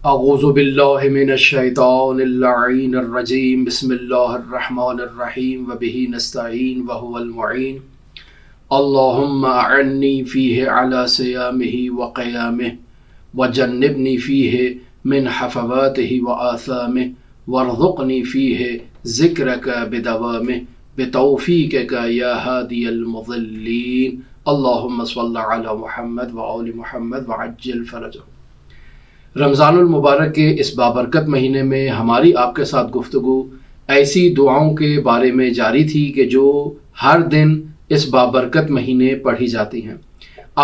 اعوذ باللہ من الشیطان اللعین الرجیم بسم اللہ الرحمن الرحیم وبہ نستعین وہو المعین اللہم اعنی فیہ علی صیامہ وقیامہ وجنبنی فیہ من حفواتہ وآثامہ وارزقنی فیہ ذکرک بدوامہ بتوفیقک یا ہادی المضلین اللہم صل علی محمد وآل محمد وعجل فرجہ۔ رمضان المبارک کے اس بابرکت مہینے میں ہماری آپ کے ساتھ گفتگو ایسی دعاؤں کے بارے میں جاری تھی کہ جو ہر دن اس بابرکت مہینے پڑھی جاتی ہیں۔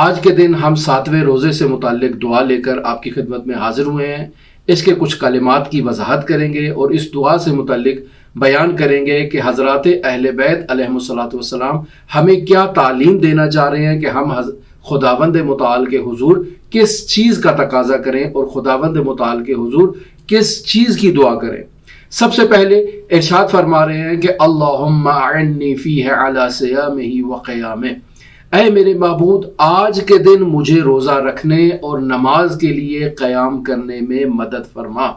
آج کے دن ہم 7ویں روزے سے متعلق دعا لے کر آپ کی خدمت میں حاضر ہوئے ہیں۔ اس کے کچھ کلمات کی وضاحت کریں گے اور اس دعا سے متعلق بیان کریں گے کہ حضرات اہل بیت علیہم الصلاۃ والسلام ہمیں کیا تعلیم دینا چاہ رہے ہیں کہ ہم خداوند متعال کے حضور کس چیز کا تقاضا کریں اور خداوند متعال کے حضور کس چیز کی دعا کریں۔ سب سے پہلے ارشاد فرما رہے ہیں کہ اللہم اعنی فیہ علی صیامہ وقیامہ، اے میرے معبود آج کے دن مجھے روزہ رکھنے اور نماز کے لیے قیام کرنے میں مدد فرما۔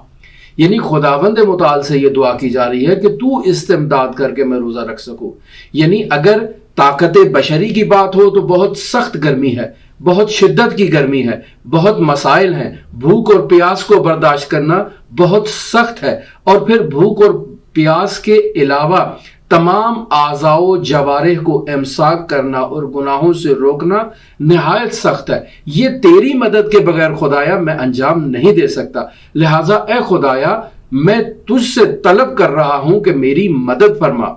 یعنی خداوند متعال سے یہ دعا کی جا رہی ہے کہ تو استمداد کر کے میں روزہ رکھ سکوں۔ یعنی اگر طاقت بشری کی بات ہو تو بہت سخت گرمی ہے، بہت شدت کی گرمی ہے، بہت مسائل ہیں، بھوک اور پیاس کو برداشت کرنا بہت سخت ہے، اور پھر بھوک اور پیاس کے علاوہ تمام اعضاء و جوارح کو امساک کرنا اور گناہوں سے روکنا نہایت سخت ہے۔ یہ تیری مدد کے بغیر خدایا میں انجام نہیں دے سکتا، لہٰذا اے خدایا میں تجھ سے طلب کر رہا ہوں کہ میری مدد فرما۔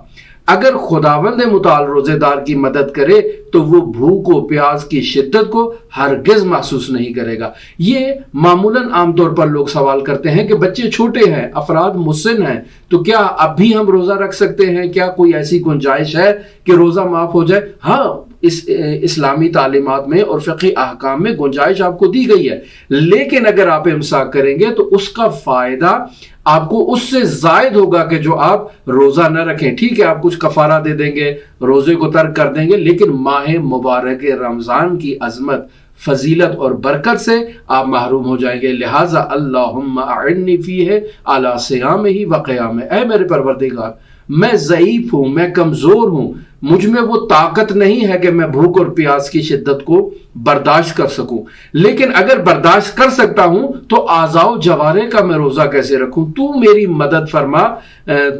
اگر خداوند متعال روزے دار کی مدد کرے تو وہ بھوک و پیاس کی شدت کو ہرگز محسوس نہیں کرے گا۔ یہ معمولاً عام طور پر لوگ سوال کرتے ہیں کہ بچے چھوٹے ہیں، افراد مسن ہیں، تو کیا اب بھی ہم روزہ رکھ سکتے ہیں؟ کیا کوئی ایسی گنجائش ہے کہ روزہ معاف ہو جائے؟ ہاں، اس اسلامی تعلیمات میں اور فقہی احکام میں گنجائش آپ کو دی گئی ہے، لیکن اگر آپ امساک کریں گے تو اس کا فائدہ آپ کو اس سے زائد ہوگا کہ جو آپ روزہ نہ رکھیں۔ ٹھیک ہے، آپ کچھ کفارہ دے دیں گے، روزے کو ترک کر دیں گے، لیکن ماہ مبارک رمضان کی عظمت، فضیلت اور برکت سے آپ محروم ہو جائیں گے۔ لہٰذا اللہم اعنی فیہ علی صیامہ وقیامہ، اے میرے پروردگار میں ضعیف ہوں، میں کمزور ہوں، مجھ میں وہ طاقت نہیں ہے کہ میں بھوک اور پیاس کی شدت کو برداشت کر سکوں، لیکن اگر برداشت کر سکتا ہوں تو اعضاء و جوارح کا میں روزہ کیسے رکھوں؟ تو میری مدد فرما،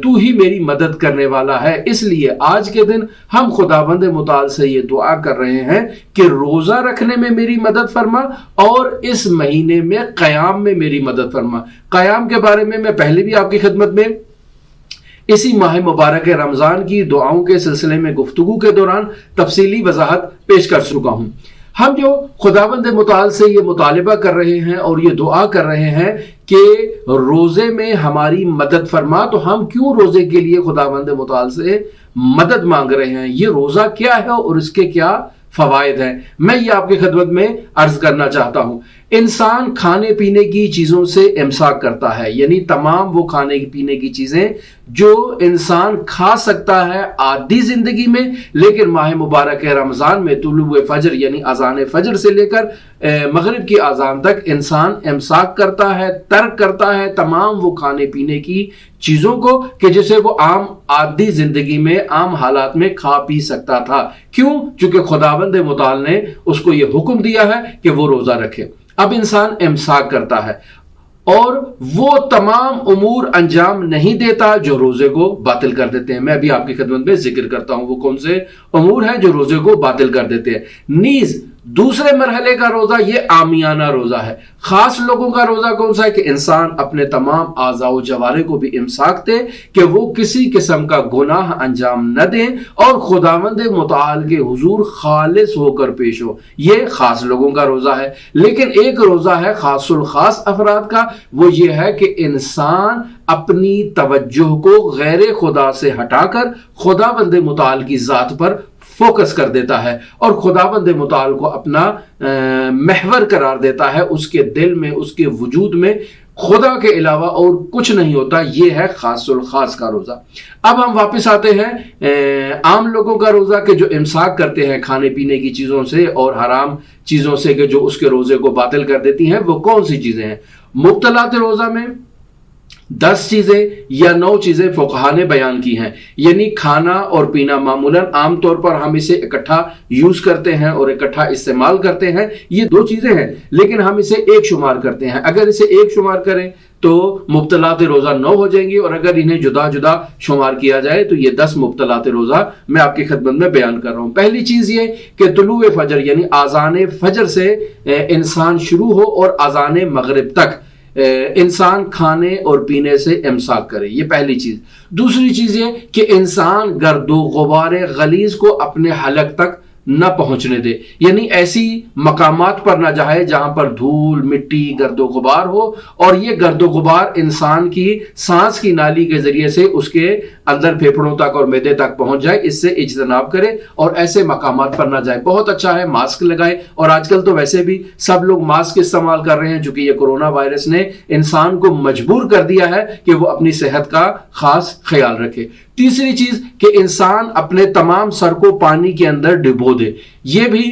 تو ہی میری مدد کرنے والا ہے۔ اس لیے آج کے دن ہم خداوند متعال سے یہ دعا کر رہے ہیں کہ روزہ رکھنے میں میری مدد فرما اور اس مہینے میں قیام میں میری مدد فرما۔ قیام کے بارے میں پہلے بھی آپ کی خدمت میں اسی ماہ مبارک رمضان کی دعاؤں کے سلسلے میں گفتگو کے دوران تفصیلی وضاحت پیش کر چکا ہوں۔ ہم جو خداوند متعال سے یہ مطالبہ کر رہے ہیں اور یہ دعا کر رہے ہیں کہ روزے میں ہماری مدد فرما، تو ہم کیوں روزے کے لیے خداوند متعال سے مدد مانگ رہے ہیں؟ یہ روزہ کیا ہے اور اس کے کیا فوائد ہیں؟ میں یہ آپ کی خدمت میں عرض کرنا چاہتا ہوں۔ انسان کھانے پینے کی چیزوں سے امساک کرتا ہے، یعنی تمام وہ کھانے پینے کی چیزیں جو انسان کھا سکتا ہے عادی زندگی میں، لیکن ماہ مبارک رمضان میں طلوع فجر یعنی اذان فجر سے لے کر مغرب کی اذان تک انسان امساک کرتا ہے، ترک کرتا ہے تمام وہ کھانے پینے کی چیزوں کو کہ جسے وہ عام عادی زندگی میں عام حالات میں کھا پی سکتا تھا۔ کیوں؟ چونکہ خداوند متعال نے اس کو یہ حکم دیا ہے کہ وہ روزہ رکھے۔ اب انسان امساک کرتا ہے اور وہ تمام امور انجام نہیں دیتا جو روزے کو باطل کر دیتے ہیں۔ میں ابھی آپ کی خدمت میں ذکر کرتا ہوں وہ کون سے امور ہیں جو روزے کو باطل کر دیتے ہیں۔ نیز دوسرے مرحلے کا روزہ یہ عامیانہ روزہ ہے۔ خاص لوگوں کا روزہ کون سا ہے کہ انسان اپنے تمام اعضاء و جوارح کو بھی امساک دے کہ وہ کسی قسم کا گناہ انجام نہ دیں اور خداوند متعال کے حضور خالص ہو کر پیش ہو۔ یہ خاص لوگوں کا روزہ ہے۔ لیکن ایک روزہ ہے خاص الخاص افراد کا، وہ یہ ہے کہ انسان اپنی توجہ کو غیر خدا سے ہٹا کر خداوند متعال کی ذات پر فوکس کر دیتا ہے اور خداوند متعال کو اپنا محور قرار دیتا ہے۔ اس کے دل میں، اس کے وجود میں خدا کے علاوہ اور کچھ نہیں ہوتا۔ یہ ہے خاص الخاص کا روزہ۔ اب ہم واپس آتے ہیں عام لوگوں کا روزہ کہ جو امساک کرتے ہیں کھانے پینے کی چیزوں سے اور حرام چیزوں سے کہ جو اس کے روزے کو باطل کر دیتی ہیں، وہ کون سی چیزیں ہیں؟ مبطلات روزہ میں 10 چیزیں یا 9 چیزیں فقہا نے بیان کی ہیں، یعنی کھانا اور پینا معمولاً عام طور پر ہم اسے اکٹھا یوز کرتے ہیں اور اکٹھا استعمال کرتے ہیں، یہ 2 چیزیں ہیں، لیکن ہم اسے ایک شمار کرتے ہیں۔ اگر اسے ایک شمار کریں تو مبطلات روزہ 9 ہو جائیں گی، اور اگر انہیں جدا جدا شمار کیا جائے تو یہ 10 مبطلات روزہ میں آپ کی خدمت میں بیان کر رہا ہوں۔ پہلی چیز یہ کہ طلوع فجر یعنی اذان فجر سے انسان شروع ہو اور اذان مغرب تک انسان کھانے اور پینے سے امساک کرے، یہ پہلی چیز۔ دوسری چیز یہ کہ انسان گرد و غبار غلیظ کو اپنے حلق تک نہ پہنچنے دے، یعنی ایسی مقامات پر نہ جائے جہاں پر دھول، مٹی، گرد و غبار ہو، اور یہ گرد و غبار انسان کی سانس کی نالی کے ذریعے سے اس کے اندر پھیپھڑوں تک اور معدے تک پہنچ جائے، اس سے اجتناب کرے اور ایسے مقامات پر نہ جائے۔ بہت اچھا ہے ماسک لگائے، اور آج کل تو ویسے بھی سب لوگ ماسک استعمال کر رہے ہیں، چونکہ یہ کورونا وائرس نے انسان کو مجبور کر دیا ہے کہ وہ اپنی صحت کا خاص خیال رکھے۔ تیسری چیز کہ انسان اپنے تمام سر کو پانی کے اندر ڈبو دے، یہ بھی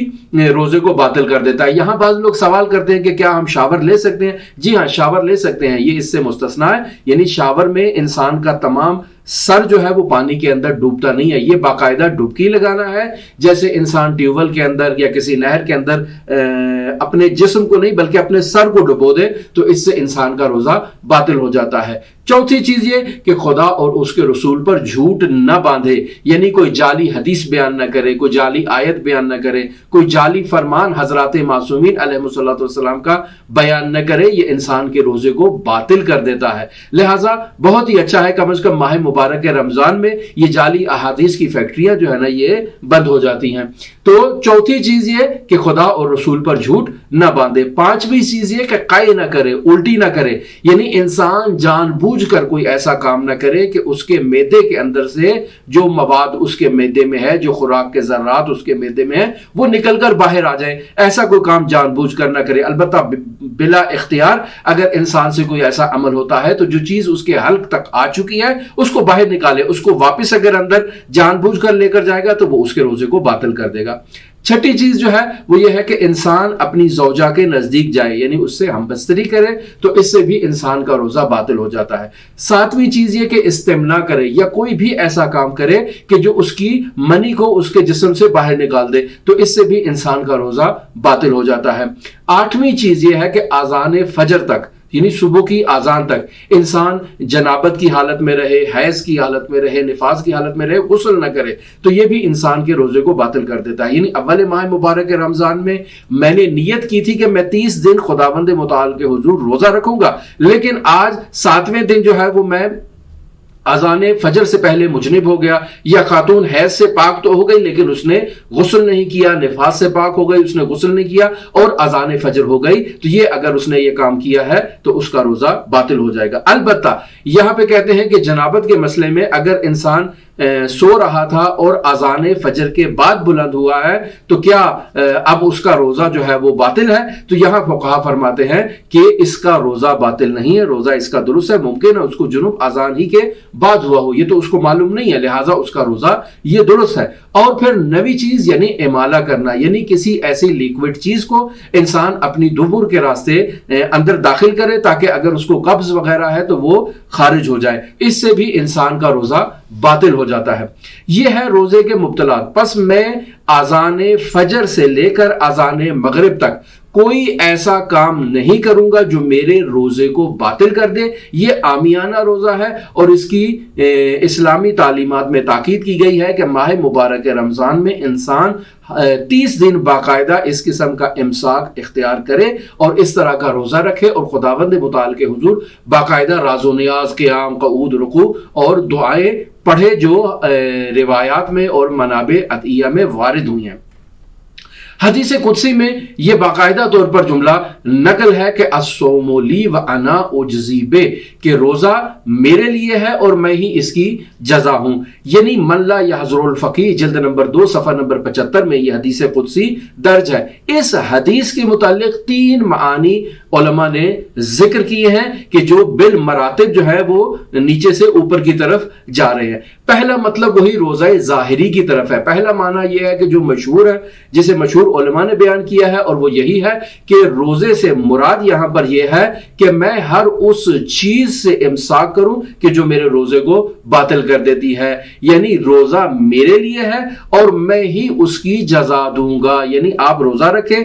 روزے کو باطل کر دیتا ہے۔ یہاں بعض لوگ سوال کرتے ہیں کہ کیا ہم شاور لے سکتے ہیں؟ جی ہاں، شاور لے سکتے ہیں، یہ اس سے مستثنا ہے، یعنی شاور میں انسان کا تمام سر جو ہے وہ پانی کے اندر ڈوبتا نہیں ہے، یہ باقاعدہ ڈبکی لگانا ہے، جیسے انسان ٹیوب ویل کے اندر یا کسی نہر کے اندر اپنے جسم کو نہیں بلکہ اپنے سر کو ڈبو دے، تو اس سے انسان کا روزہ باطل ہو جاتا ہے۔ چوتھی چیز یہ کہ خدا اور اس کے رسول پر جھوٹ نہ باندھے، یعنی کوئی جعلی حدیث بیان نہ کرے، کوئی جعلی آیت بیان نہ کرے، کوئی جعلی فرمان حضرات معصومین علیہ الصلوۃ والسلام کا بیان نہ کرے، یہ انسان کے روزے کو باطل کر دیتا ہے۔ لہٰذا بہت ہی اچھا ہے کم از کم ماہ مبارک رمضان میں یہ جعلی احادیث کی فیکٹریاں جو ہے نا یہ بند ہو جاتی ہیں۔ تو چوتھی چیز یہ کہ خدا اور رسول پر جھوٹ نہ باندھے۔ پانچویں چیز یہ کہ قائع نہ کرے، الٹی نہ کرے، یعنی انسان جان بوجھ کر کوئی ایسا کام نہ کرے کہ اس کے معدے کے اندر سے جو مواد اس کے معدے میں ہے، جو خوراک کے ذرات اس کے معدے میں ہیں، وہ نکل کر باہر آ جائیں۔ ایسا کوئی کام جان بوجھ کر نہ کرے، البتہ بلا اختیار اگر انسان سے کوئی ایسا عمل ہوتا ہے تو جو چیز اس کے حلق تک آ چکی ہے اس کو باہر نکالے، اس کو واپس اگر اندر جان بوجھ کر لے کر جائے گا تو وہ اس کے روزے کو باطل کر دے گا۔ چھٹی چیز جو ہے وہ یہ ہے کہ انسان اپنی زوجہ کے نزدیک جائے، یعنی اس سے ہم بستری کرے، تو اس سے بھی انسان کا روزہ باطل ہو جاتا ہے۔ ساتویں چیز یہ کہ استمنا کرے یا کوئی بھی ایسا کام کرے کہ جو اس کی منی کو اس کے جسم سے باہر نکال دے، تو اس سے بھی انسان کا روزہ باطل ہو جاتا ہے۔ آٹھویں چیز یہ ہے کہ اذان فجر تک یعنی صبح کی اذان تک انسان جنابت کی حالت میں رہے، حیض کی حالت میں رہے، نفاس کی حالت میں رہے، غسل نہ کرے، تو یہ بھی انسان کے روزے کو باطل کر دیتا ہے۔ یعنی اول ماہ مبارک رمضان میں میں نے نیت کی تھی کہ میں 30 دن خداوند متعال کے حضور روزہ رکھوں گا، لیکن آج 7ویں دن جو ہے وہ میں اذان فجر سے پہلے مجنب ہو گیا، یا خاتون حیض سے پاک تو ہو گئی لیکن اس نے غسل نہیں کیا، نفاس سے پاک ہو گئی، اس نے غسل نہیں کیا اور اذان فجر ہو گئی، تو یہ اگر اس نے یہ کام کیا ہے تو اس کا روزہ باطل ہو جائے گا۔ البتہ یہاں پہ کہتے ہیں کہ جنابت کے مسئلے میں اگر انسان سو رہا تھا اور اذان فجر کے بعد بلند ہوا ہے تو کیا اب اس کا روزہ جو ہے وہ باطل ہے؟ تو یہاں فقہا فرماتے ہیں کہ اس کا روزہ باطل نہیں ہے، روزہ اس کا درست ہے۔ ممکن ہے اس کو جنوب اذان ہی کے بعد ہوا ہو، یہ تو اس کو معلوم نہیں ہے، لہٰذا اس کا روزہ یہ درست ہے۔ اور پھر نویں چیز یعنی امالہ کرنا، یعنی کسی ایسی لیکوڈ چیز کو انسان اپنی دبر کے راستے اندر داخل کرے تاکہ اگر اس کو قبض وغیرہ ہے تو وہ خارج ہو جائے، اس سے بھی انسان کا روزہ باطل ہو جاتا ہے۔ یہ ہے روزے کے مبطلات۔ پس میں اذان فجر سے لے کر اذان مغرب تک کوئی ایسا کام نہیں کروں گا جو میرے روزے کو باطل کر دے۔ یہ عامیانہ روزہ ہے اور اس کی اسلامی تعلیمات میں تاکید کی گئی ہے کہ ماہ مبارک رمضان میں انسان 30 دن باقاعدہ اس قسم کا امساک اختیار کرے اور اس طرح کا روزہ رکھے اور خداوند متعال کے حضور باقاعدہ راز و نیاز، قیام، قعود، رکوع اور دعائیں پڑھے جو روایات میں اور منابع عطیہ میں وارد ہوئی ہیں۔ حدیث قدسی میں یہ باقاعدہ طور پر جملہ نقل ہے کہ الصوم لی وانا اجزی بہ، کہ روزہ میرے لیے ہے اور میں ہی اس کی جزا ہوں۔ یعنی من لا یحضر الفقیہ جلد نمبر 2 صفحہ نمبر 75 میں یہ حدیث قدسی درج ہے۔ اس حدیث کے متعلق 3 معانی علماء نے ذکر کیے ہیں کہ جو بالمراتب جو ہے وہ نیچے سے اوپر کی طرف جا رہے ہیں۔ پہلا مطلب وہی روزہ ظاہری کی طرف ہے۔ پہلا معنی یہ ہے کہ جو مشہور ہے، جسے مشہور مشہور علماء نے بیان کیا ہے، اور وہ یہی ہے کہ روزے سے مراد یہاں پر یہ ہے کہ میں ہر اس چیز سے امساک کروں کہ جو میرے روزے کو باطل کر دیتی ہے، یعنی روزہ میرے لیے ہے اور میں ہی اس کی جزا دوں گا۔ یعنی آپ روزہ رکھیں،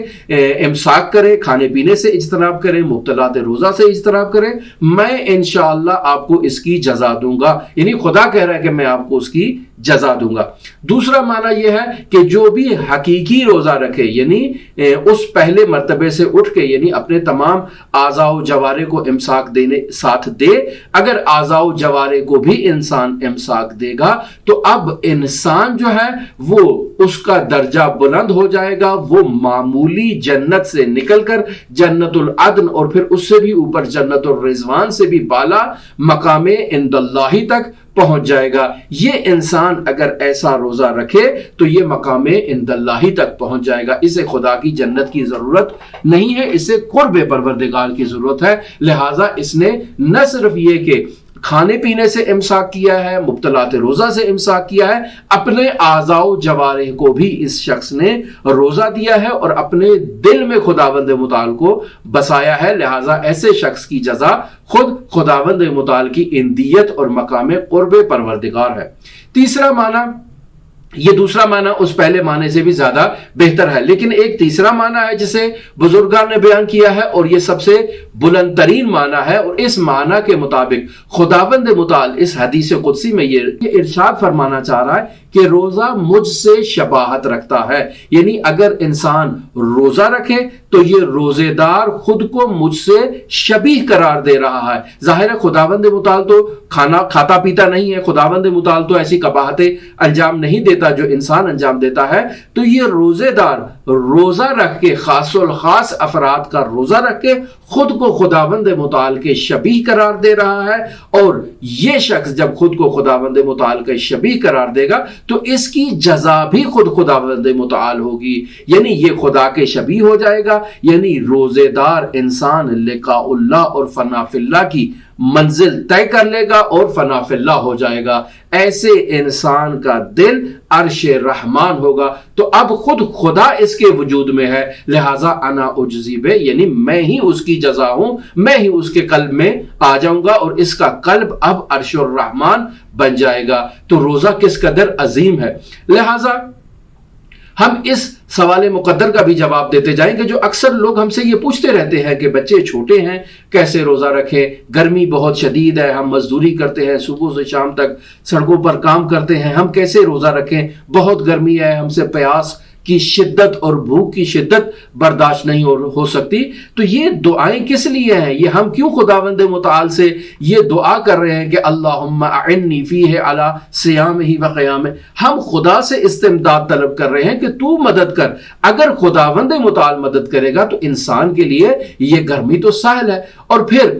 امساک کریں، کھانے پینے سے اجتناب کریں، مبتلات روزہ سے اجتناب کریں، میں انشاءاللہ آپ کو اس کی جزا دوں گا، یعنی خدا کہہ رہا ہے کہ میں آپ کو اس کی جزا دوں گا۔ دوسرا معنی یہ ہے کہ جو بھی حقیقی روزہ رکھے، یعنی اس پہلے مرتبے سے اٹھ کے، یعنی اپنے تمام اعضاء و جوارح کو امساک دینے ساتھ دے، اگر اعضاء و جوارح کو بھی انسان امساک دے گا تو اب انسان جو ہے وہ اس کا درجہ بلند ہو جائے گا، وہ معمولی جنت سے نکل کر جنت العدن اور پھر اس سے بھی اوپر جنت الرضوان سے بھی بالا مقام عند اللہ تک پہنچ جائے گا۔ یہ انسان اگر ایسا روزہ رکھے تو یہ مقام عند اللہ تک پہنچ جائے گا۔ اسے خدا کی جنت کی ضرورت نہیں ہے، اسے قرب پروردگار کی ضرورت ہے۔ لہٰذا اس نے نہ صرف یہ کہ کھانے پینے سے امساک کیا ہے، مبتلات روزہ سے امساک کیا ہے، اپنے اعضاء و جوارح کو بھی اس شخص نے روزہ دیا ہے اور اپنے دل میں خداوند متعال کو بسایا ہے۔ لہٰذا ایسے شخص کی جزا خود خداوند متعال کی اندیت اور مقام قرب پروردگار ہے۔ تیسرا معنی، یہ دوسرا معنی اس پہلے معنی سے بھی زیادہ بہتر ہے، لیکن ایک تیسرا معنی ہے جسے بزرگان نے بیان کیا ہے اور یہ سب سے بلند ترین معنی ہے، اور اس معنی کے مطابق خداوند متعال اس حدیث قدسی میں یہ ارشاد فرمانا چاہ رہا ہے کہ روزہ مجھ سے شباہت رکھتا ہے، یعنی اگر انسان روزہ رکھے تو یہ روزے دار خود کو مجھ سے شبیہ قرار دے رہا ہے۔ ظاہر ہے خداوند متعال تو کھانا کھاتا پیتا نہیں ہے، خداوند متعال تو ایسی قباحتیں انجام نہیں دیتا جو انسان انجام دیتا ہے، تو یہ روزے دار روزہ رکھ کے، خاص الخاص افراد کا روزہ رکھ کے خود کو خداوند متعال کے شبیہ قرار دے رہا ہے، اور یہ شخص جب خود کو خداوند متعال کے شبیہ قرار دے گا تو اس کی جزا بھی خود خداوند متعال ہوگی، یعنی یہ خدا کے شبیہ ہو جائے گا، یعنی روزے دار انسان لقاء اللہ اور فنا فی اللہ کی منزل طے کر لے گا اور فنا فی اللہ ہو جائے گا۔ ایسے انسان کا دل عرش رحمان ہوگا، تو اب خود خدا اس کے وجود میں ہے، لہٰذا انا اجزی بہ، یعنی میں ہی اس کی جزا ہوں، میں ہی اس کے قلب میں آ جاؤں گا اور اس کا قلب اب عرش الرحمان بن جائے گا۔ تو روزہ کس قدر عظیم ہے۔ لہٰذا ہم اس سوال مقدر کا بھی جواب دیتے جائیں کہ جو اکثر لوگ ہم سے یہ پوچھتے رہتے ہیں کہ بچے چھوٹے ہیں کیسے روزہ رکھیں، گرمی بہت شدید ہے، ہم مزدوری کرتے ہیں، صبح سے شام تک سڑکوں پر کام کرتے ہیں، ہم کیسے روزہ رکھیں، بہت گرمی ہے، ہم سے پیاس کی شدت اور بھوک کی شدت برداشت نہیں ہو سکتی۔ تو یہ دعائیں کس لیے ہیں؟ یہ ہم کیوں خداوند متعال سے یہ دعا کر رہے ہیں کہ اللہم اعنی فیہ علی صیامہ و قیامہ؟ ہم خدا سے استمداد طلب کر رہے ہیں کہ تو مدد کر۔ اگر خداوند متعال مدد کرے گا تو انسان کے لیے یہ گرمی تو سہل ہے، اور پھر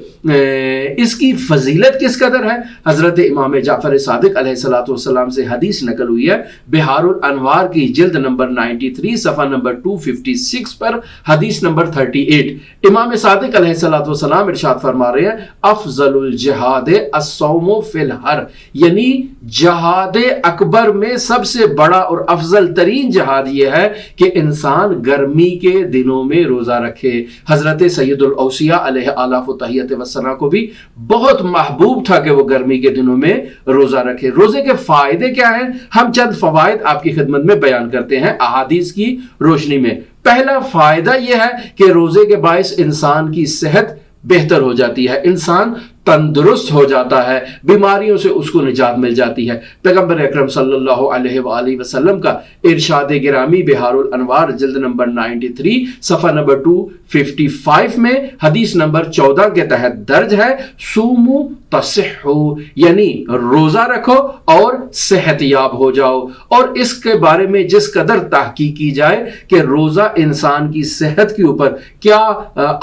اس کی فضیلت کس قدر ہے۔ حضرت امام جعفر صادق علیہ الصلوۃ والسلام سے حدیث نقل ہوئی ہے بہار الانوار کی جلد نمبر 93 صفحہ نمبر 256 پر، حدیث نمبر 38۔ امام صادق علیہ الصلوۃ والسلام ارشاد فرما رہے ہیں افضل الجہاد الصوم فی الحر، یعنی جہاد اکبر میں سب سے بڑا اور افضل ترین جہاد یہ ہے کہ انسان گرمی کے دنوں میں روزہ رکھے۔ حضرت سید الاوصیاء علیہ آلاف و تحیت وسنا کو بھی بہت محبوب تھا کہ وہ گرمی کے دنوں میں روزہ رکھے۔ روزے کے فائدے کیا ہیں؟ ہم چند فوائد آپ کی خدمت میں بیان کرتے ہیں احادیث کی روشنی میں۔ پہلا فائدہ یہ ہے کہ روزے کے باعث انسان کی صحت بہتر ہو جاتی ہے، انسان تندرست ہو جاتا ہے، بیماریوں سے اس کو نجات مل جاتی ہے۔ پیغمبر اکرم صلی اللہ علیہ وآلہ وسلم کا ارشاد گرامی بہار الانوار جلد نمبر 93 صفحہ نمبر 255 میں حدیث نمبر 14 کے تحت درج ہے سومو تصحو، یعنی روزہ رکھو اور صحت یاب ہو جاؤ۔ اور اس کے بارے میں جس قدر تحقیق کی جائے کہ روزہ انسان کی صحت کے اوپر کیا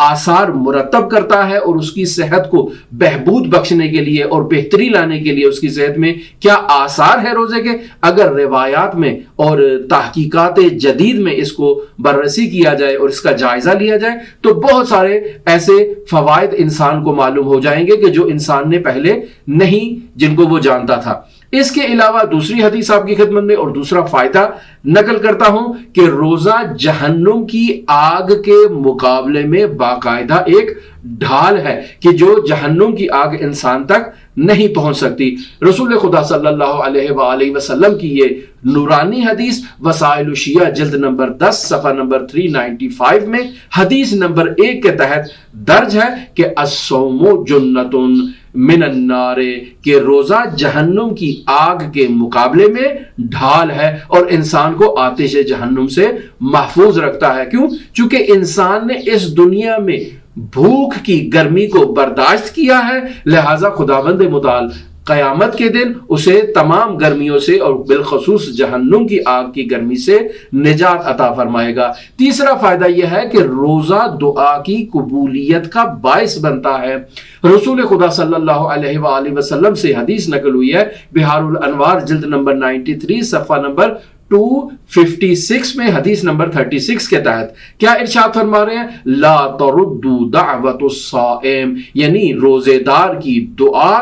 آثار مرتب کرتا ہے اور اس کی صحت کو بہبود بخشنے کے لیے اور بہتری لانے کے لیے اس کی صحت میں کیا آثار ہے روزے کے، اگر روایات میں اور تحقیقات جدید میں اس کو بررسی کیا جائے اور اس کا جائزہ لیا جائے تو بہت سارے ایسے فوائد انسان کو معلوم ہو جائیں گے کہ جو انسان نے پہلے نہیں، جن کو وہ جانتا تھا۔ اس کے علاوہ دوسری حدیث آپ کی خدمت میں اور دوسرا فائدہ نقل کرتا ہوں کہ روزہ جہنم کی آگ کے مقابلے میں باقاعدہ ایک ڈھال ہے کہ جو جہنم کی آگ انسان تک نہیں پہنچ سکتی۔ رسول خدا صلی اللہ علیہ وآلہ وسلم کی یہ نورانی حدیث وسائل الشیعہ جلد نمبر 10 صفحہ نمبر 395 میں حدیث نمبر 1 کے تحت درج ہے کہ الصوم جنۃ من النار، کہ روزہ جہنم کی آگ کے مقابلے میں ڈھال ہے اور انسان کو آتش جہنم سے محفوظ رکھتا ہے۔ کیوں؟ چونکہ انسان نے اس دنیا میں بھوک کی گرمی کو برداشت کیا ہے، لہذا خداوند متعال قیامت کے دن اسے تمام گرمیوں سے اور بالخصوص جہنم کی آگ کی گرمی سے نجات عطا فرمائے گا۔ تیسرا فائدہ یہ ہے کہ روزہ دعا کی قبولیت کا باعث بنتا ہے۔ رسول خدا صلی اللہ علیہ وآلہ وسلم سے حدیث نقل ہوئی ہے بہار الانوار جلد نمبر 93 صفحہ نمبر 256 میں حدیث نمبر 36 کے تحت کیا ارشاد فرما رہے ہیں؟ لا تردو دعوت الصائم، یعنی روزے دار کی دعا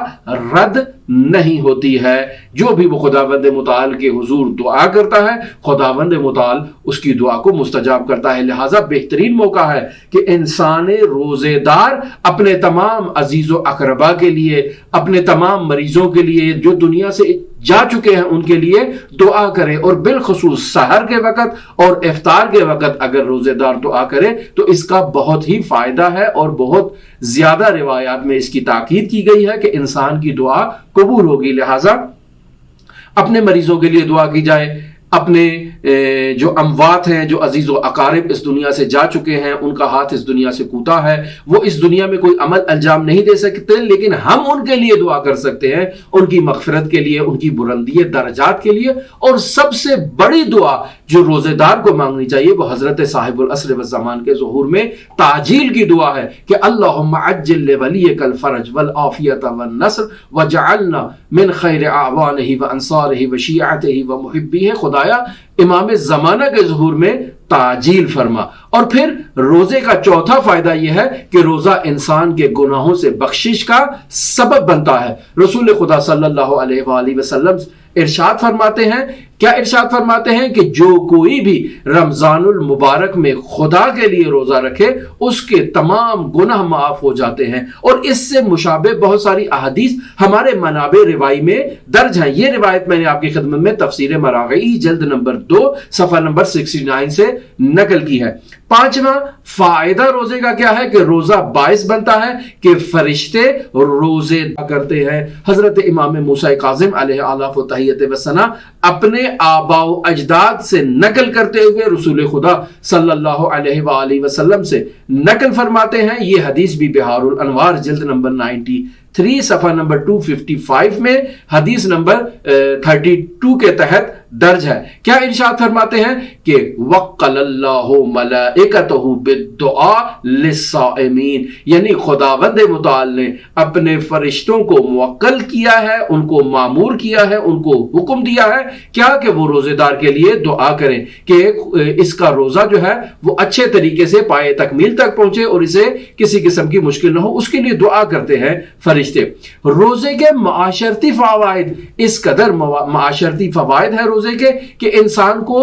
رد نہیں ہوتی ہے۔ جو بھی وہ خداوند متعال کے حضور دعا کرتا ہے خداوند متعال اس کی دعا کو مستجاب کرتا ہے۔ لہٰذا بہترین موقع ہے کہ انسان روزے دار اپنے تمام عزیز و اقربا کے لیے، اپنے تمام مریضوں کے لیے جو دنیا سے جا چکے ہیں ان کے لیے دعا کرے، اور بالخصوص سحر کے وقت اور افطار کے وقت اگر روزے دار دعا کرے تو اس کا بہت ہی فائدہ ہے، اور بہت زیادہ روایات میں اس کی تاکید کی گئی ہے کہ انسان کی دعا قبول ہوگی۔ لہٰذا اپنے مریضوں کے لیے دعا کی جائے، اپنے جو اموات ہیں، جو عزیز و اقارب اس دنیا سے جا چکے ہیں، ان کا ہاتھ اس دنیا سے کوتا ہے، وہ اس دنیا میں کوئی عمل انجام نہیں دے سکتے، لیکن ہم ان کے لیے دعا کر سکتے ہیں، ان کی مغفرت کے لیے، ان کی بلندی درجات کے لیے۔ اور سب سے بڑی دعا جو روزے دار کو مانگنی چاہیے وہ حضرت صاحب العصر والزمان کے ظہور میں تعجیل کی دعا ہے کہ اللہم عجل لولیک الفرج والعافیت والنصر وجعلنا من خیر اعوانہ وانصارہ وشیعتہ ومحبیہ۔ خدایا امام زمانہ کے ظہور میں تعجیل فرما۔ اور پھر روزے کا چوتھا فائدہ یہ ہے کہ روزہ انسان کے گناہوں سے بخشش کا سبب بنتا ہے۔ رسول خدا صلی اللہ علیہ وآلہ وسلم ارشاد فرماتے ہیں، کیا ارشاد فرماتے ہیں کہ جو کوئی بھی رمضان المبارک میں خدا کے لیے روزہ رکھے اس کے تمام گناہ معاف ہو جاتے ہیں۔ اور اس سے مشابہ بہت ساری احادیث ہمارے منابع روائی میں درج ہیں۔ یہ روایت میں نے آپ کی خدمت میں تفسیر مراغی جلد نمبر 2 صفحہ نمبر 69 سے نقل کی ہے۔ پانچواں فائدہ روزے کا کیا ہے کہ روزہ باعث بنتا ہے کہ فرشتے روزے کرتے ہیں۔ حضرت امام موسیٰ کاظم علیہ آلاف و تحیت و ثنا اپنے آباء و اجداد سے نقل کرتے ہوئے رسول خدا صلی اللہ علیہ وآلہ وسلم سے نقل فرماتے ہیں۔ یہ حدیث بھی بہار الانوار جلد نمبر 93 صفحہ نمبر 255 میں حدیث نمبر 32 کے تحت درج ہے۔ کیا ارشاد فرماتے ہیں کہ وَقَّلَ اللَّهُ مَلَائِكَتَهُ بِالدُّعَاءِ لِلصَّائِمِينَ، یعنی خداوند متعال نے اپنے فرشتوں کو موکل کیا ہے، ان کو مامور کیا ہے، ان کو حکم دیا ہے کیا کہ وہ روزے دار کے لیے دعا کریں کہ اس کا روزہ جو ہے وہ اچھے طریقے سے پائے تکمیل تک پہنچے اور اسے کسی قسم کی مشکل نہ ہو، اس کے لیے دعا کرتے ہیں فرشتے۔ روزے کے معاشرتی فوائد، اس قدر معاشرتی فوائد ہے روزے کے کہ انسان کو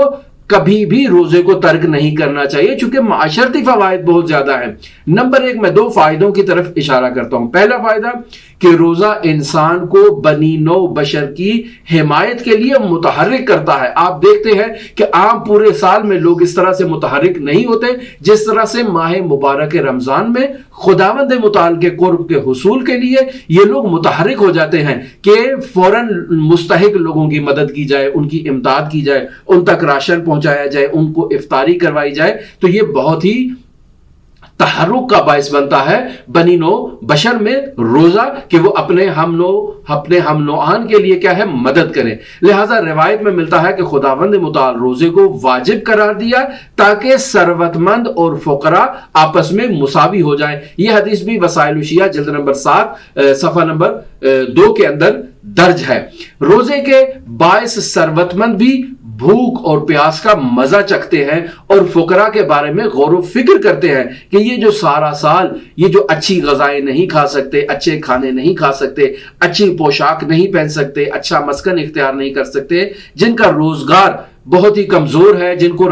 کبھی بھی روزے کو ترک نہیں کرنا چاہیے، چونکہ معاشرتی فوائد بہت زیادہ ہیں۔ نمبر 1 میں 2 فائدوں کی طرف اشارہ کرتا ہوں۔ پہلا فائدہ کہ روزہ انسان کو بنی نو بشر کی حمایت کے لیے متحرک کرتا ہے۔ آپ دیکھتے ہیں کہ عام پورے سال میں لوگ اس طرح سے متحرک نہیں ہوتے جس طرح سے ماہ مبارک رمضان میں خداوند متعال کے قرب کے حصول کے لیے یہ لوگ متحرک ہو جاتے ہیں کہ فوراً مستحق لوگوں کی مدد کی جائے، ان کی امداد کی جائے، ان تک راشن پہنچایا جائے، ان کو افطاری کروائی جائے۔ تو یہ بہت ہی تحرک کا باعث بنتا ہے بنی نو بشر میں روزہ کہ وہ اپنے ہم نوعان کے لیے کیا ہے مدد کریں۔ لہٰذا روایت میں ملتا ہے کہ خداوند متعال روزے کو واجب قرار دیا تاکہ ثروت مند اور فقراء آپس میں مساوی ہو جائیں۔ یہ حدیث بھی وسائل الشیعہ جلد نمبر 7 صفحہ نمبر 2 کے اندر درج ہے۔ روزے کے باعث ثروت مند بھی بھوک اور پیاس کا مزہ چکھتے ہیں اور فقراء کے بارے میں غور و فکر کرتے ہیں کہ یہ جو سارا سال یہ جو اچھی غذائیں نہیں کھا سکتے، اچھے کھانے نہیں کھا سکتے، اچھی پوشاک نہیں پہن سکتے، اچھا مسکن اختیار نہیں کر سکتے، جن کا روزگار بہت ہی کمزور ہے، جن کو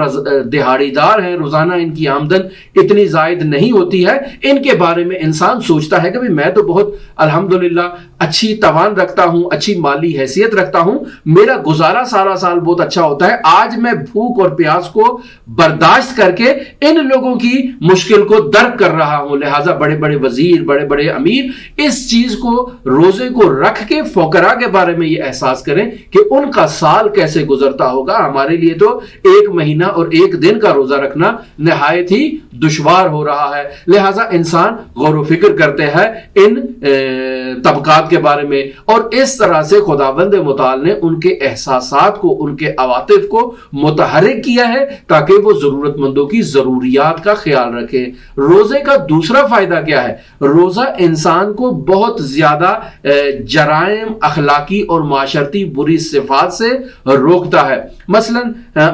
دہاڑی دار ہیں، روزانہ ان کی آمدن اتنی زائد نہیں ہوتی ہے، ان کے بارے میں انسان سوچتا ہے کہ میں تو بہت الحمدللہ اچھی توان رکھتا ہوں، اچھی مالی حیثیت رکھتا ہوں، میرا گزارا سارا سال بہت اچھا ہوتا ہے، آج میں بھوک اور پیاس کو برداشت کر کے ان لوگوں کی مشکل کو درک کر رہا ہوں۔ لہٰذا بڑے بڑے وزیر، بڑے بڑے امیر اس چیز کو، روزے کو رکھ کے فقراء کے بارے میں یہ احساس کریں کہ ان کا سال کیسے گزرتا ہوگا۔ ہمارے لیے تو ایک مہینہ اور ایک دن کا روزہ رکھنا نہایت ہی دشوار ہو رہا ہے۔ لہٰذا انسان غور و فکر کرتے ہیں ان طبقات کے بارے میں، اور اس طرح سے خداوند متعال نے ان کے احساسات کو، ان کے عواطف کو متحرک کیا ہے تاکہ وہ ضرورت مندوں کی ضروریات کا خیال رکھیں۔ روزے کا دوسرا فائدہ کیا ہے؟ روزہ انسان کو بہت زیادہ جرائم، اخلاقی اور معاشرتی بری صفات سے روکتا ہے۔ مثلا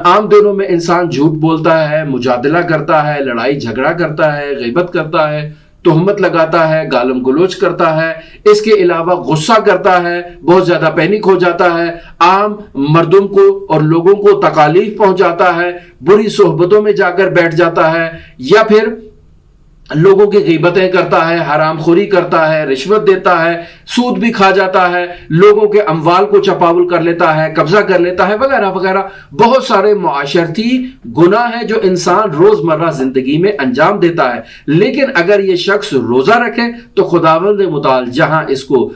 عام دنوں میں انسان جھوٹ بولتا ہے، مجادلہ کرتا ہے، لڑائی جھگڑا کرتا ہے، غیبت کرتا ہے، تہمت لگاتا ہے، گالم گلوچ کرتا ہے، اس کے علاوہ غصہ کرتا ہے، بہت زیادہ پینک ہو جاتا ہے، عام مردم کو اور لوگوں کو تکالیف پہنچاتا ہے، بری صحبتوں میں جا کر بیٹھ جاتا ہے، یا پھر لوگوں کی غیبتیں کرتا ہے، حرام خوری کرتا ہے، رشوت دیتا ہے، سود بھی کھا جاتا ہے، لوگوں کے اموال کو چپاول کر لیتا ہے، قبضہ کر لیتا ہے، وغیرہ وغیرہ۔ بہت سارے معاشرتی گناہ ہیں جو انسان روزمرہ زندگی میں انجام دیتا ہے، لیکن اگر یہ شخص روزہ رکھے تو خداوند متعال جہاں اس کو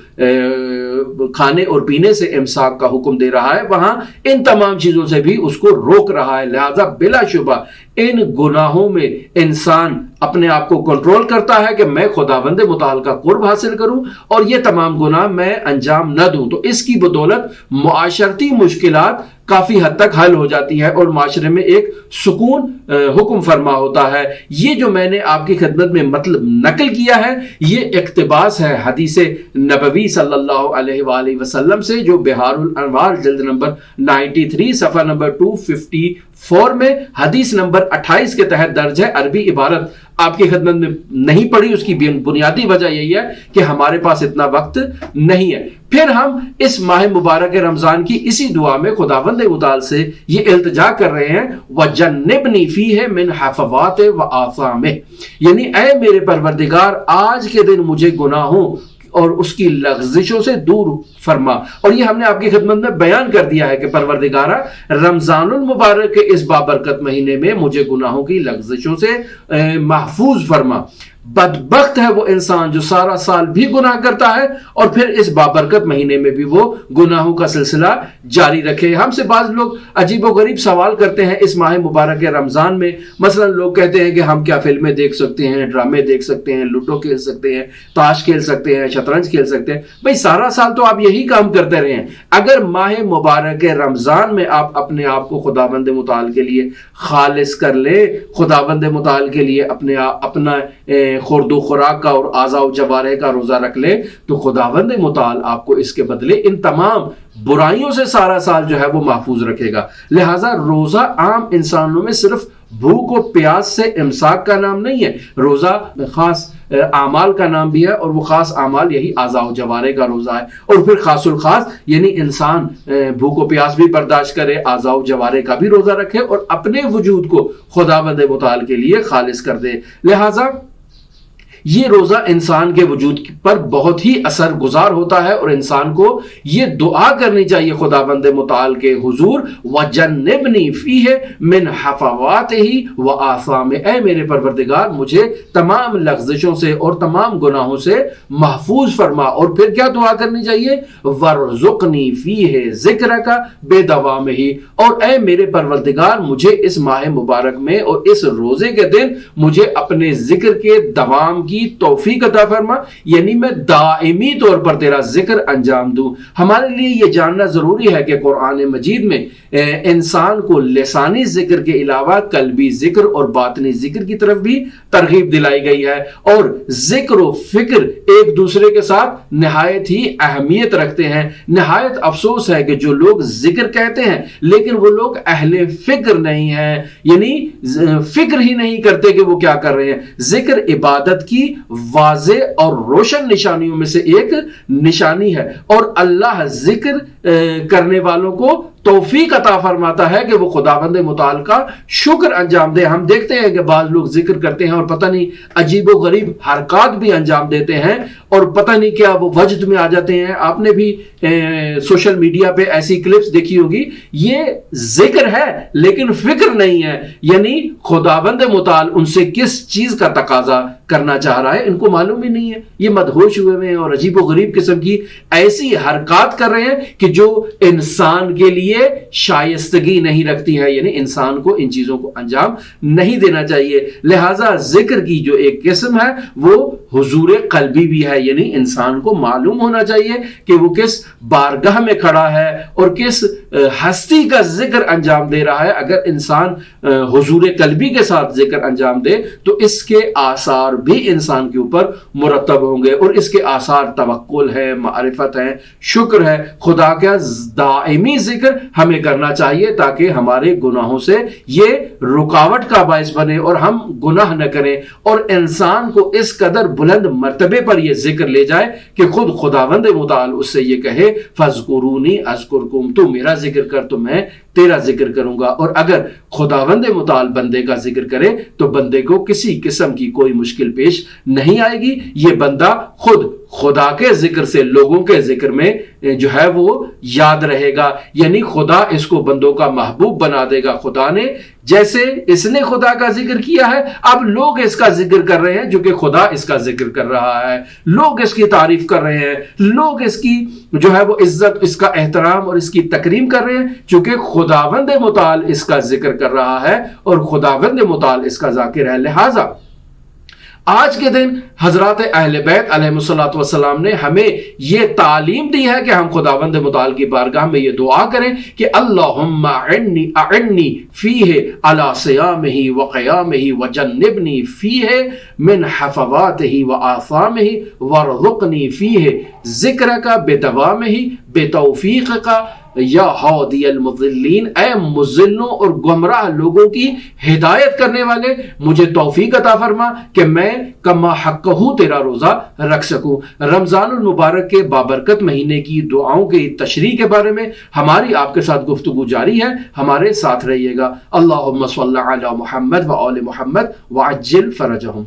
کھانے اور پینے سے امساک کا حکم دے رہا ہے، وہاں ان تمام چیزوں سے بھی اس کو روک رہا ہے۔ لہذا بلا شبہ ان گناہوں میں انسان اپنے آپ کو کنٹرول کرتا ہے کہ میں خداوند متعال کا قرب حاصل کروں اور یہ تمام گناہ میں انجام نہ دوں، تو اس کی بدولت معاشرتی مشکلات کافی حد تک حل ہو جاتی ہے اور معاشرے میں ایک سکون حکم فرما ہوتا ہے۔ یہ جو میں نے آپ کی خدمت میں مطلب نقل کیا ہے، یہ اقتباس ہے حدیث نبوی صلی اللہ علیہ وآلہ وسلم سے، جو بہار الانوار جلد نمبر 93 صفحہ نمبر 254 میں حدیث نمبر 28 کے تحت درج ہے۔ عربی عبارت آپ کی خدمت میں نہیں پڑھی، اس کی بنیادی وجہ یہی ہے کہ ہمارے پاس اتنا وقت نہیں ہے۔ پھر ہم اس ماہ مبارک رمضان کی اسی دعا میں خداوند متعال سے یہ التجا کر رہے ہیں، وَجَنِّبْنِي فِيهِ مِنْ حَفَوَاتِ وَآثَامِهِ، یعنی اے میرے پروردگار آج کے دن مجھے گناہوں اور اس کی لغزشوں سے دور فرما۔ اور یہ ہم نے آپ کی خدمت میں بیان کر دیا ہے کہ پروردگارہ رمضان المبارک کے اس بابرکت مہینے میں مجھے گناہوں کی لغزشوں سے محفوظ فرما۔ بدبخت ہے وہ انسان جو سارا سال بھی گناہ کرتا ہے اور پھر اس بابرکت مہینے میں بھی وہ گناہوں کا سلسلہ جاری رکھے۔ ہم سے بعض لوگ عجیب و غریب سوال کرتے ہیں اس ماہ مبارک رمضان میں، مثلا لوگ کہتے ہیں کہ ہم کیا فلمیں دیکھ سکتے ہیں، ڈرامے دیکھ سکتے ہیں، لوڈو کھیل سکتے ہیں، تاش کھیل سکتے ہیں، شطرنج کھیل سکتے ہیں۔ بھئی سارا سال تو آپ یہی کام کرتے رہے ہیں، اگر ماہ مبارک رمضان میں آپ اپنے آپ کو خداوند متعال کے لیے خالص کر لیں، خداوند متعال کے لیے اپنا خورد و خوراک کا اور اعضاء و جوارح کا روزہ رکھ لے، تو خداوند متعال آپ کو اس کے بدلے ان تمام برائیوں سے سارا سال جو ہے وہ محفوظ رکھے گا۔ لہٰذا روزہ عام انسانوں میں صرف بھوک و پیاس سے امساک کا نام نہیں ہے، روزہ خاص اعمال کا نام بھی ہے، اور وہ خاص اعمال یہی اعضاء و جوارح کا روزہ ہے۔ اور پھر خاص الخاص یعنی انسان بھوک و پیاس بھی برداشت کرے، اعضاء و جوارح کا بھی روزہ رکھے اور اپنے وجود کو خداوند متعال کے لیے خالص کر دے۔ لہٰذا یہ روزہ انسان کے وجود پر بہت ہی اثر گزار ہوتا ہے، اور انسان کو یہ دعا کرنی چاہیے خداوند متعال کے حضور، وَجَنِّبْنِي فِيهِ مِنْ حَفَوَاتِهِ وَآثَامِهِ، اے میرے پروردگار مجھے تمام لغزشوں سے اور تمام گناہوں سے محفوظ فرما۔ اور پھر کیا دعا کرنی چاہیے؟ وَارْزُقْنِي فِيهِ ذِكْرَكَ بِدَوَامِهِ، اور اے میرے پروردگار مجھے اس ماہ مبارک میں اور اس روزے کے دن مجھے اپنے ذکر کے دوام کی توفیق عطا فرما، یعنی میں دائمی طور پر تیرا ذکر انجام دوں۔ ہمارے لیے یہ جاننا ضروری ہے کہ قرآن مجید میں انسان کو لسانی ذکر کے علاوہ قلبی ذکر اور باطنی ذکر کی طرف بھی ترغیب دلائی گئی ہے، اور ذکر و فکر ایک دوسرے کے ساتھ نہایت ہی اہمیت رکھتے ہیں۔ نہایت افسوس ہے کہ جو لوگ ذکر کہتے ہیں لیکن وہ لوگ اہل فکر نہیں ہیں، یعنی فکر ہی نہیں کرتے کہ وہ کیا کر رہے ہیں۔ ذکر عبادت کی واضح اور روشن نشانیوں میں سے ایک نشانی ہے، اور اللہ ذکر کرنے والوں کو توفیق عطا فرماتا ہے کہ وہ خداوند متعال کا شکر انجام دے۔ ہم دیکھتے ہیں کہ بعض لوگ ذکر کرتے ہیں اور پتہ نہیں عجیب و غریب حرکات بھی انجام دیتے ہیں، اور پتہ نہیں کیا وہ وجد میں آ جاتے ہیں۔ آپ نے بھی سوشل میڈیا پہ ایسی کلپس دیکھی ہوگی۔ یہ ذکر ہے لیکن فکر نہیں ہے، یعنی خداوند متعال ان سے کس چیز کا تقاضا کرنا چاہ رہا ہے ان کو معلوم ہی نہیں ہے۔ یہ مدہوش ہوئے ہیں اور عجیب و غریب قسم کی ایسی حرکات کر رہے ہیں کہ جو انسان کے لیے شائستگی نہیں رکھتی ہے، یعنی انسان کو ان چیزوں کو انجام نہیں دینا چاہیے۔ لہٰذا ذکر کی جو ایک قسم ہے وہ حضور قلبی بھی ہے، یعنی انسان کو معلوم ہونا چاہیے کہ وہ کس بارگاہ میں کھڑا ہے اور کس ہستی کا ذکر انجام دے رہا ہے۔ اگر انسان حضور قلبی کے ساتھ ذکر انجام دے تو اس کے آثار بھی انسان کے اوپر مرتب ہوں گے، اور اس کے آثار توکل ہے، معرفت ہے، شکر ہے۔ خدا کا دائمی ذکر ہمیں کرنا چاہیے تاکہ ہمارے گناہوں سے یہ رکاوٹ کا باعث بنے اور ہم گناہ نہ کریں، اور انسان کو اس قدر بلند مرتبے پر یہ ذکر لے جائے کہ خود خداوند متعال اس سے یہ کہے فَاذْكُرُونِي أَذْكُرْكُمْ، تو میرا ذکر کر تو میں تیرا ذکر کروں گا۔ اور اگر خداوند متعال بندے کا ذکر کرے تو بندے کو کسی قسم کی کوئی مشکل پیش نہیں آئے گی۔ یہ بندہ خود خدا کے ذکر سے لوگوں کے ذکر میں جو ہے وہ یاد رہے گا، یعنی خدا اس کو بندوں کا محبوب بنا دے گا۔ خدا نے جیسے اس نے خدا کا ذکر کیا ہے، اب لوگ اس کا ذکر کر رہے ہیں جو کہ خدا اس کا ذکر کر رہا ہے، لوگ اس کی تعریف کر رہے ہیں، لوگ اس کی جو ہے وہ عزت، اس کا احترام اور اس کی تکریم کر رہے ہیں، چونکہ خداوند متعال اس کا ذکر کر رہا ہے اور خداوند متعال اس کا ذاکر ہے۔ لہٰذا آج کے دن حضرات اہل بیت علیہ الصلوۃ والسلام نے ہمیں یہ تعلیم دی ہے کہ ہم خداوند متعال کی بارگاہ میں یہ دعا کریں کہ اللہم اعنی فیہ علی صیامہ وقیامہ وجنبنی فیہ من حفواتہ وآثامہ وارزقنی فیہ ذکرک بدوامہ بتوفیقک یا ہادی المضلین، اے مضلوں اور گمراہ لوگوں کی ہدایت کرنے والے، مجھے توفیق عطا فرما کہ میں کما حق ہوں تیرا روزہ رکھ سکوں۔ رمضان المبارک کے بابرکت مہینے کی دعاؤں کی تشریح کے بارے میں ہماری آپ کے ساتھ گفتگو جاری ہے، ہمارے ساتھ رہیے گا۔ اللہم صلی علی محمد و آل محمد وعجل فرجہم۔